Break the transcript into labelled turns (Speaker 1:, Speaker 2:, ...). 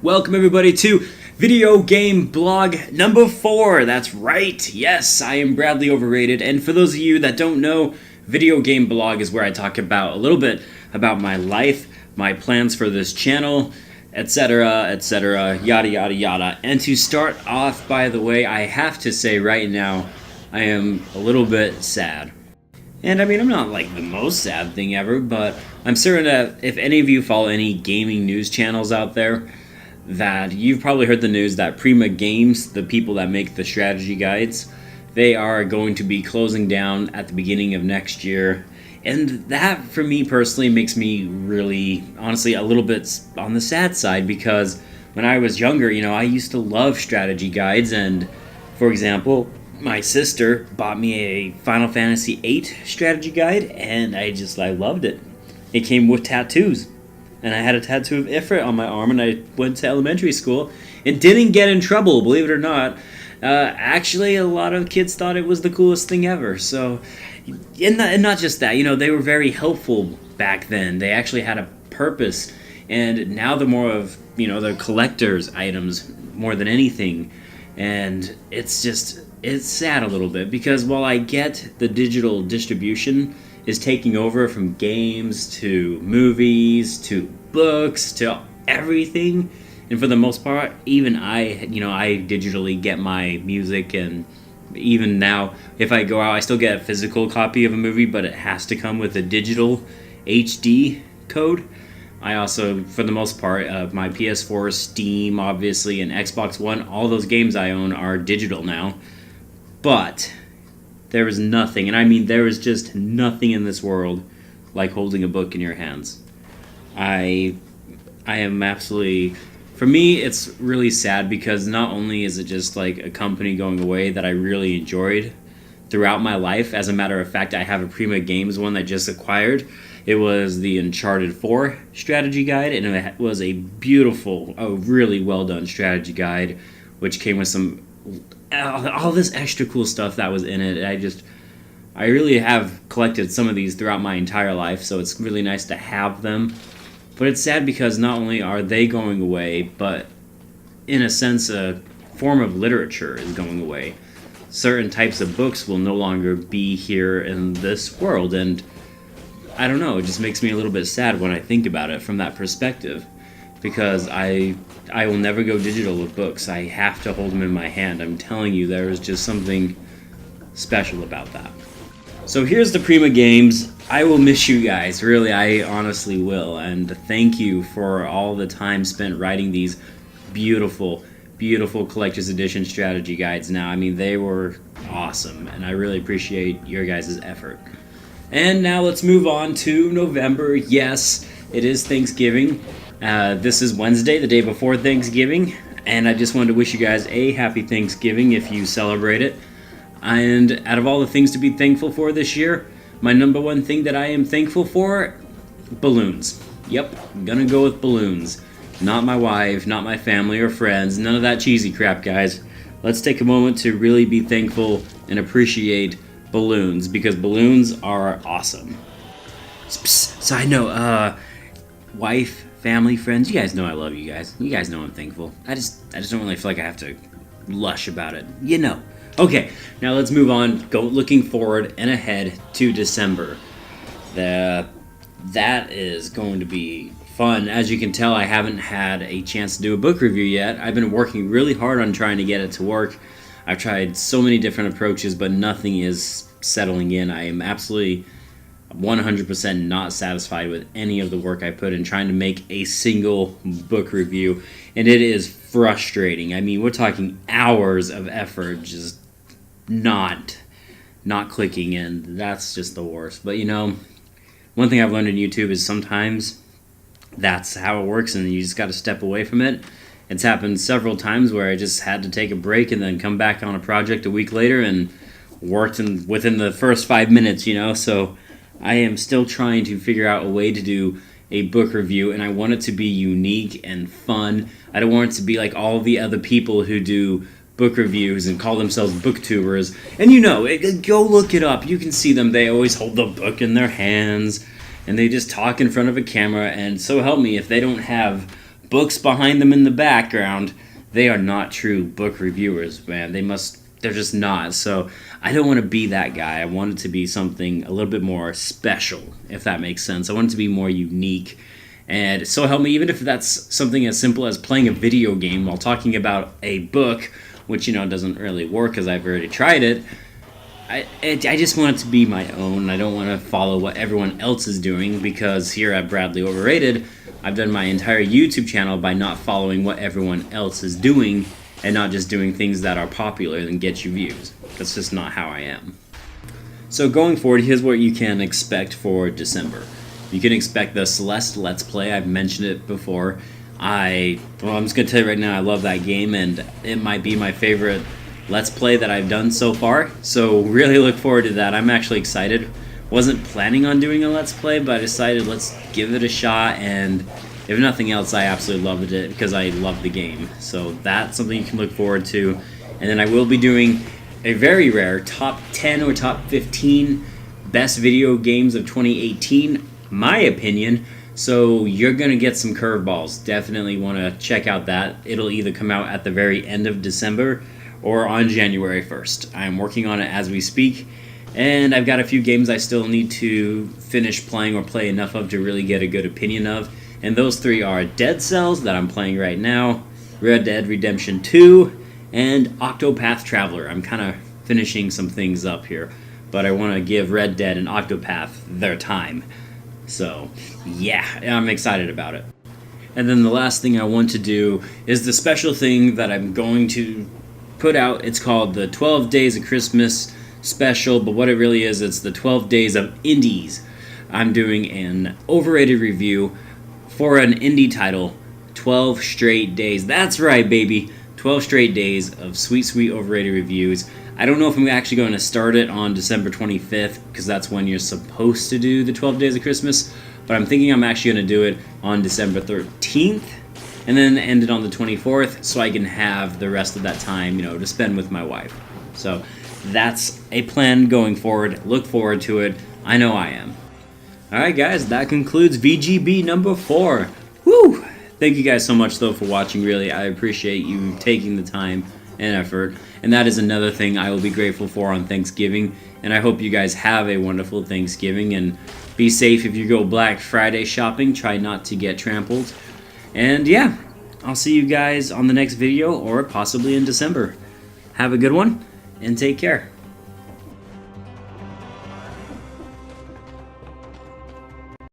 Speaker 1: Welcome everybody to video game blog number 4. That's right. Yes, I am Bradley Overrated. And for those of you that don't know, video game blog is where I talk about a little bit about my life, my plans for this channel, etc., yada yada yada. And to start off, by the way, I have to say right now, I am a little bit sad. And I mean, I'm not like the most sad thing ever, but I'm certain that if any of you follow any gaming news channels out there, that you've probably heard the news that Prima Games, the people that make the strategy guides, they are going to be closing down at the beginning of next year. And that, for me personally, makes me really, honestly, a little bit on the sad side, because when I was younger, I used to love strategy guides. And, for example, my sister bought me a Final Fantasy VIII strategy guide, and I loved it. It came with tattoos. And I had a tattoo of Ifrit on my arm, and I went to elementary school and didn't get in trouble, believe it or not. Actually, a lot of kids thought it was the coolest thing ever. So, and not just that, they were very helpful back then. They actually had a purpose. And now they're more of, they're collector's items more than anything. And it's sad a little bit, because while I get the digital distribution is taking over from games to movies to books to everything, and for the most part, even I digitally get my music, and even now, if I go out, I still get a physical copy of a movie, but it has to come with a digital HD code. I also, for the most part, my PS4, Steam, obviously, and Xbox One, all those games I own are digital now. But there is nothing, and I mean there is just nothing in this world like holding a book in your hands. I am absolutely, for me, it's really sad, because not only is it just like a company going away that I really enjoyed throughout my life. As a matter of fact, I have a Prima Games one that I just acquired. It was the Uncharted 4 strategy guide, and it was a really well done strategy guide, which came with all this extra cool stuff that was in it. I really have collected some of these throughout my entire life, so it's really nice to have them. But it's sad because not only are they going away, but in a sense, a form of literature is going away. Certain types of books will no longer be here in this world, and I don't know, it just makes me a little bit sad when I think about it from that perspective, because I will never go digital with books. I have to hold them in my hand. I'm telling you, there is just something special about that. So here's the Prima Games. I will miss you guys, really, I honestly will, and thank you for all the time spent writing these beautiful collector's edition strategy guides. Now, I mean, they were awesome, and I really appreciate your guys' effort. And now let's move on to November. Yes, it is Thanksgiving. This is Wednesday, the day before Thanksgiving, and I just wanted to wish you guys a happy Thanksgiving if you celebrate it. And out of all the things to be thankful for this year, my number one thing that I am thankful for, balloons. Yep, I'm gonna go with balloons. Not my wife, not my family or friends, none of that cheesy crap, guys. Let's take a moment to really be thankful and appreciate balloons, because balloons are awesome. Side note, wife, family, friends, you guys know I love you guys. You guys know I'm thankful. I just don't really feel like I have to lush about it. Okay, now let's move on. Go looking forward and ahead to December. That is going to be fun. As you can tell, I haven't had a chance to do a book review yet. I've been working really hard on trying to get it to work. I've tried so many different approaches, but nothing is settling in. I am absolutely 100% not satisfied with any of the work I put in trying to make a single book review, and it is frustrating. I mean, we're talking hours of effort just not clicking, and that's just the worst. But one thing I've learned in YouTube is sometimes that's how it works, and you just got to step away from it. It's happened several times where I just had to take a break and then come back on a project a week later and worked within the first 5 minutes, so I am still trying to figure out a way to do a book review, and I want it to be unique and fun. I don't want it to be like all the other people who do book reviews and call themselves booktubers. And go look it up. You can see them. They always hold the book in their hands, and they just talk in front of a camera, and so help me if they don't have books behind them in the background, they are not true book reviewers, man. They're just not. So I don't want to be that guy. I want it to be something a little bit more special, if that makes sense. I want it to be more unique. And so help me, even if that's something as simple as playing a video game while talking about a book, which, doesn't really work because I've already tried it. I just want it to be my own. I don't want to follow what everyone else is doing, because here at Bradley Overrated, I've done my entire YouTube channel by not following what everyone else is doing and not just doing things that are popular and get you views. That's just not how I am. So going forward, here's what you can expect for December. You can expect the Celeste Let's Play. I've mentioned it before. I'm just going to tell you right now, I love that game, and it might be my favorite Let's Play that I've done so far. So really look forward to that. I'm actually excited. Wasn't planning on doing a Let's Play, but I decided let's give it a shot, and if nothing else, I absolutely loved it because I love the game. So that's something you can look forward to. And then I will be doing a very rare top 10 or top 15 best video games of 2018, my opinion. So you're going to get some curveballs. Definitely want to check out that. It'll either come out at the very end of December or on January 1st. I'm working on it as we speak, and I've got a few games I still need to finish playing or play enough of to really get a good opinion of. And those three are Dead Cells, that I'm playing right now, Red Dead Redemption 2, and Octopath Traveler. I'm kind of finishing some things up here, but I want to give Red Dead and Octopath their time. So, yeah, I'm excited about it. And then the last thing I want to do is the special thing that I'm going to put out. It's called the 12 Days of Christmas Special, but what it really is, it's the 12 Days of Indies. I'm doing an overrated review for an indie title, 12 straight days. That's right, baby. 12 straight days of sweet, sweet overrated reviews. I don't know if I'm actually going to start it on December 25th, because that's when you're supposed to do the 12 Days of Christmas, but I'm thinking I'm actually going to do it on December 13th, and then end it on the 24th, so I can have the rest of that time, to spend with my wife. So that's a plan going forward. Look forward to it. I know I am. Alright guys, that concludes VGB number 4. Woo! Thank you guys so much though for watching, really. I appreciate you taking the time and effort. And that is another thing I will be grateful for on Thanksgiving. And I hope you guys have a wonderful Thanksgiving, and be safe if you go Black Friday shopping. Try not to get trampled. And yeah, I'll see you guys on the next video, or possibly in December. Have a good one, and take care.